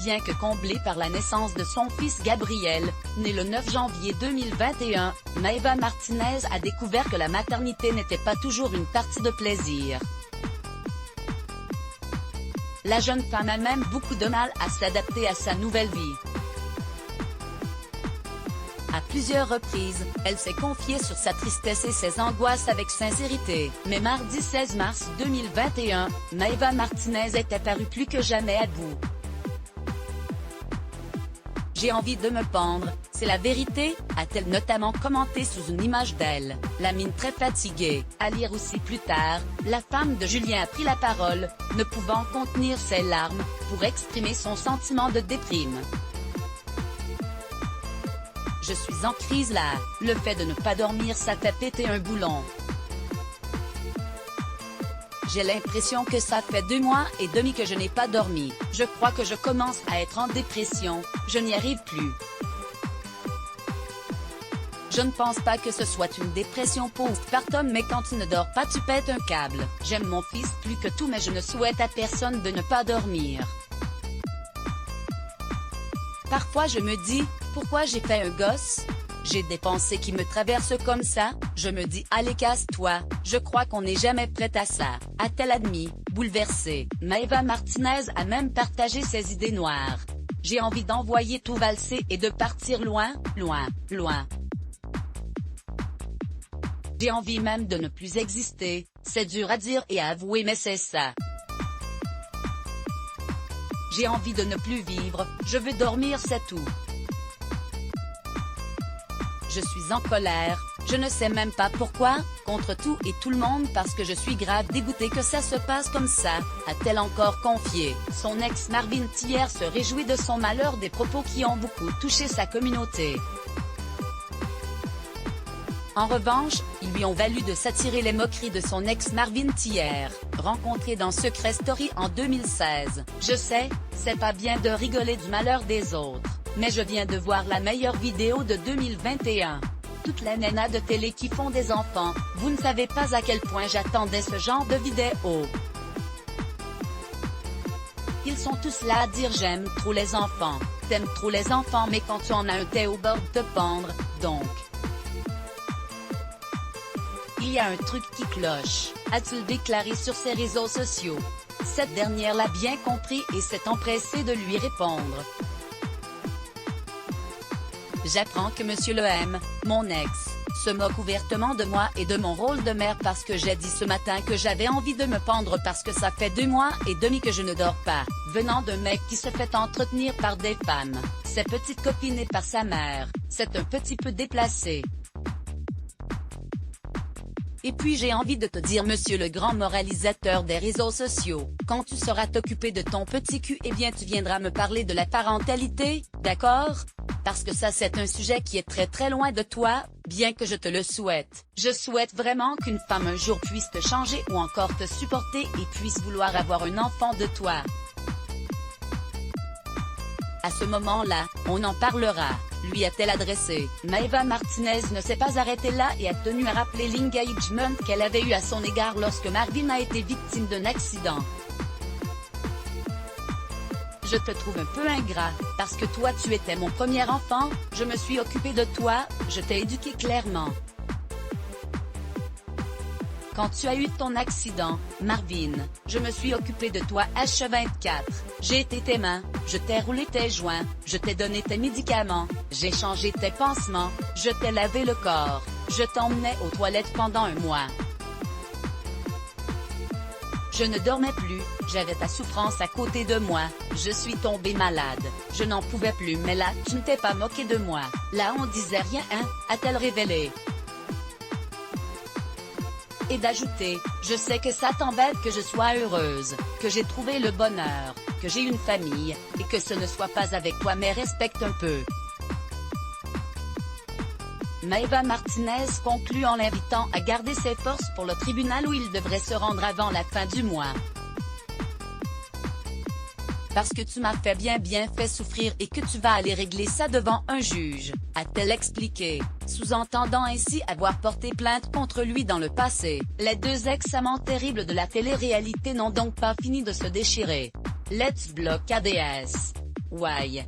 bien que comblée par la naissance de son fils Gabriel, né le 9 janvier 2021, Maeva Martinez a découvert que la maternité n'était pas toujours une partie de plaisir. La jeune femme a même beaucoup de mal à s'adapter à sa nouvelle vie. À plusieurs reprises, elle s'est confiée sur sa tristesse et ses angoisses avec sincérité, mais mardi 16 mars 2021, Maeva Martinez est apparue plus que jamais à bout. J'ai envie de me pendre, c'est la vérité, a-t-elle notamment commenté sous une image d'elle, la mine très fatiguée. À lire aussi plus tard, la femme de Julien a pris la parole, ne pouvant contenir ses larmes, pour exprimer son sentiment de déprime. Je suis en crise là, le fait de ne pas dormir ça fait péter un boulon. J'ai l'impression que ça fait 2 mois et demi que je n'ai pas dormi, je crois que je commence à être en dépression, je n'y arrive plus. Je ne pense pas que ce soit une dépression postpartum mais quand tu ne dors pas tu pètes un câble. J'aime mon fils plus que tout mais je ne souhaite à personne de ne pas dormir. Parfois je me dis, pourquoi j'ai fait un gosse? J'ai des pensées qui me traversent comme ça, je me dis allez casse-toi, je crois qu'on n'est jamais prête à ça, a-t-elle admis, bouleversée. Maeva Martinez a même partagé ses idées noires. J'ai envie d'envoyer tout valser et de partir loin, loin, loin. J'ai envie même de ne plus exister, c'est dur à dire et à avouer mais c'est ça. J'ai envie de ne plus vivre, je veux dormir c'est tout. Je suis en colère, je ne sais même pas pourquoi, contre tout et tout le monde parce que je suis grave dégoûtée que ça se passe comme ça, a-t-elle encore confié. Son ex Marvin Thiers se réjouit de son malheur, des propos qui ont beaucoup touché sa communauté. En revanche, ils lui ont valu de s'attirer les moqueries de son ex Marvin Thiers, rencontré dans Secret Story en 2016. Je sais, c'est pas bien de rigoler du malheur des autres, mais je viens de voir la meilleure vidéo de 2021. Toutes les nanas de télé qui font des enfants, vous ne savez pas à quel point j'attendais ce genre de vidéo. Ils sont tous là à dire j'aime trop les enfants, t'aimes trop les enfants mais quand tu en as un t'es au bord de te pendre, donc. Il y a un truc qui cloche, a-t-il déclaré sur ses réseaux sociaux. Cette dernière l'a bien compris et s'est empressée de lui répondre. J'apprends que Monsieur le M, mon ex, se moque ouvertement de moi et de mon rôle de mère parce que j'ai dit ce matin que j'avais envie de me pendre parce que ça fait 2 mois et demi que je ne dors pas, venant d'un mec qui se fait entretenir par des femmes, ses petites copines et par sa mère, c'est un petit peu déplacé. Et puis j'ai envie de te dire monsieur le grand moralisateur des réseaux sociaux, quand tu sauras t'occuper de ton petit cul eh bien tu viendras me parler de la parentalité, d'accord? Parce que ça c'est un sujet qui est très très loin de toi, bien que je te le souhaite. Je souhaite vraiment qu'une femme un jour puisse te changer ou encore te supporter et puisse vouloir avoir un enfant de toi. À ce moment-là, on en parlera, lui a-t-elle adressé. Maeva Martinez ne s'est pas arrêtée là et a tenu à rappeler l'engagement qu'elle avait eu à son égard lorsque Marvin a été victime d'un accident. Je te trouve un peu ingrat, parce que toi tu étais mon premier enfant, je me suis occupée de toi, je t'ai éduqué clairement. Quand tu as eu ton accident, Marvin, je me suis occupée de toi H24, j'ai été tes mains, je t'ai roulé tes joints, je t'ai donné tes médicaments, j'ai changé tes pansements, je t'ai lavé le corps, je t'emmenais aux toilettes pendant 1 mois. Je ne dormais plus, j'avais ta souffrance à côté de moi, je suis tombée malade, je n'en pouvais plus mais là tu ne t'es pas moqué de moi, là on disait rien hein, a-t-elle révélé. Et d'ajouter, je sais que ça t'embête que je sois heureuse, que j'ai trouvé le bonheur, que j'ai une famille, et que ce ne soit pas avec toi mais respecte un peu. Maeva Martinez conclut en l'invitant à garder ses forces pour le tribunal où il devrait se rendre avant la fin du mois. Parce que tu m'as fait bien fait souffrir et que tu vas aller régler ça devant un juge, a-t-elle expliqué, sous-entendant ainsi avoir porté plainte contre lui dans le passé. Les 2 ex-amants terribles de la télé-réalité n'ont donc pas fini de se déchirer. Let's block ADS. Ouais.